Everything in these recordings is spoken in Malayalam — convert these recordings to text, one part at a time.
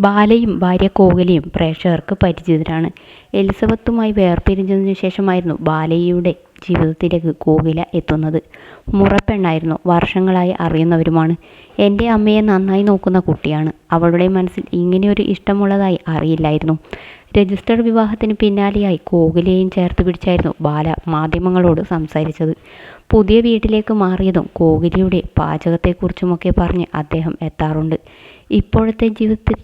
ബാലയും ഭാര്യ കോകിലയും പ്രേക്ഷകർക്ക് പരിചിതരാണ്. എലിസബത്തുമായി വേർപിരിഞ്ഞതിനു ശേഷമായിരുന്നു ബാലയുടെ ജീവിതത്തിലേക്ക് കോകില എത്തുന്നത്. മുറപ്പെണ്ണായിരുന്നു. വർഷങ്ങളായി അറിയുന്നവരുമാണ്. എൻ്റെ അമ്മയെ നന്നായി നോക്കുന്ന കുട്ടിയാണ്. അവളുടെ മനസ്സിൽ ഇങ്ങനെയൊരു ഇഷ്ടമുള്ളതായി അറിയില്ലായിരുന്നു. രജിസ്റ്റർ വിവാഹത്തിന് പിന്നാലെയായി കോകിലയെയും ചേർത്ത് പിടിച്ചായിരുന്നു ബാല മാധ്യമങ്ങളോട് സംസാരിച്ചത്. പുതിയ വീട്ടിലേക്ക് മാറിയതും കോകിലയുടെ പാചകത്തെക്കുറിച്ചുമൊക്കെ പറഞ്ഞ് അദ്ദേഹം എത്താറുണ്ട്. ഇപ്പോഴത്തെ ജീവിതത്തിൽ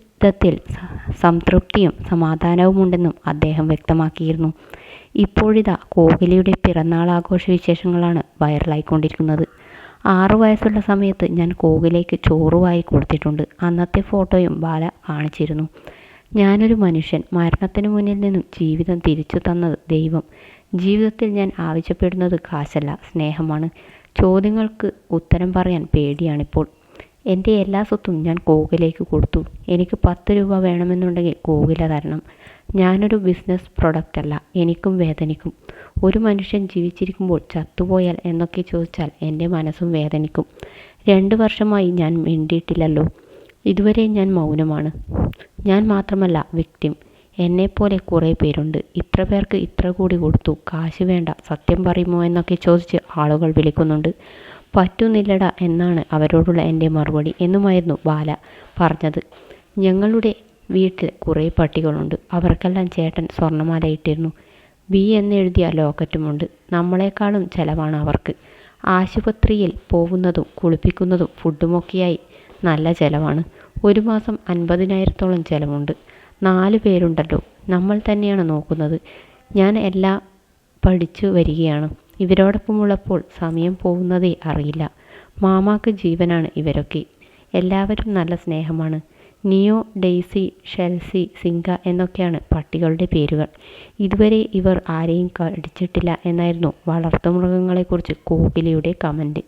സംതൃപ്തിയും സമാധാനവുമുണ്ടെന്നും അദ്ദേഹം വ്യക്തമാക്കിയിരുന്നു. ഇപ്പോഴിതാ കോകിലയുടെ പിറന്നാൾ ആഘോഷ വിശേഷങ്ങളാണ് വൈറലായിക്കൊണ്ടിരിക്കുന്നത്. 6 വയസ്സുള്ള സമയത്ത് ഞാൻ കോകിലയ്ക്ക് ചോറ് വാരി കൊടുത്തിട്ടുണ്ട്. അന്നത്തെ ഫോട്ടോയും ബാല കാണിച്ചിരുന്നു. ഞാനൊരു മനുഷ്യൻ. മരണത്തിന് മുന്നിൽ നിന്നും ജീവിതം തിരിച്ചു തന്നത് ദൈവം. ജീവിതത്തിൽ ഞാൻ ആവശ്യപ്പെടുന്നത് കാശല്ല, സ്നേഹമാണ്. ചോദ്യങ്ങൾക്ക് ഉത്തരം പറയാൻ പേടിയാണിപ്പോൾ. എൻ്റെ എല്ലാ സ്വത്തും ഞാൻ കോകിലയ്ക്ക് കൊടുത്തു. എനിക്ക് 10 രൂപ വേണമെന്നുണ്ടെങ്കിൽ കോകില തരണം. ഞാനൊരു ബിസിനസ് പ്രൊഡക്റ്റല്ല. എനിക്കും വേദനിക്കും. ഒരു മനുഷ്യൻ ജീവിച്ചിരിക്കുമ്പോൾ ചത്തുപോയാൽ എന്നൊക്കെ ചോദിച്ചാൽ എൻ്റെ മനസ്സും വേദനിക്കും. 2 വർഷമായി ഞാൻ മിണ്ടിയിട്ടില്ലല്ലോ. ഇതുവരെ ഞാൻ മൗനമാണ്. ഞാൻ മാത്രമല്ല വിക്ടിം. എന്നെപ്പോലെ കുറേ പേരുണ്ട്. ഇത്ര പേർക്ക് ഇത്ര കൂടി കൊടുത്തു. കാശ് വേണ്ട, സത്യം പറയുമോ എന്നൊക്കെ ചോദിച്ച് ആളുകൾ വിളിക്കുന്നുണ്ട്. പറ്റുന്നില്ലടാ എന്നാണ് അവരോടുള്ള എൻ്റെ മറുപടി എന്നുമായിരുന്നു ബാല പറഞ്ഞത്. ഞങ്ങളുടെ വീട്ടിൽ കുറേ പട്ടികളുണ്ട്. അവർക്കെല്ലാം ചേട്ടൻ സ്വർണ്ണമാല ഇട്ടിരുന്നു. ബി എന്നെഴുതിയ ലോക്കറ്റുമുണ്ട്. നമ്മളെക്കാളും ചെലവാണ് അവർക്ക്. ആശുപത്രിയിൽ പോകുന്നതും കുളിപ്പിക്കുന്നതും ഫുഡുമൊക്കെയായി നല്ല ചെലവാണ്. ഒരു മാസം 50,000-ഓളം ചെലവുണ്ട്. 4 പേരുണ്ടല്ലോ. നമ്മൾ തന്നെയാണ് നോക്കുന്നത്. ഞാൻ എല്ലാം പഠിച്ചു വരികയാണ്. ഇവരോടൊപ്പമുള്ളപ്പോൾ സമയം പോകുന്നതേ അറിയില്ല. മാമാക്ക് ജീവനാണ് ഇവരൊക്കെ. എല്ലാവരും നല്ല സ്നേഹമാണ്. നിയോ, ഡെയ്സി, ഷെൽസി, സിങ്ക എന്നൊക്കെയാണ് പട്ടികളുടെ പേരുകൾ. ഇതുവരെ ഇവർ ആരെയും കടിച്ചിട്ടില്ല എന്നായിരുന്നു വളർത്തുമൃഗങ്ങളെക്കുറിച്ച് കോകിലയുടെ കമൻറ്റ്.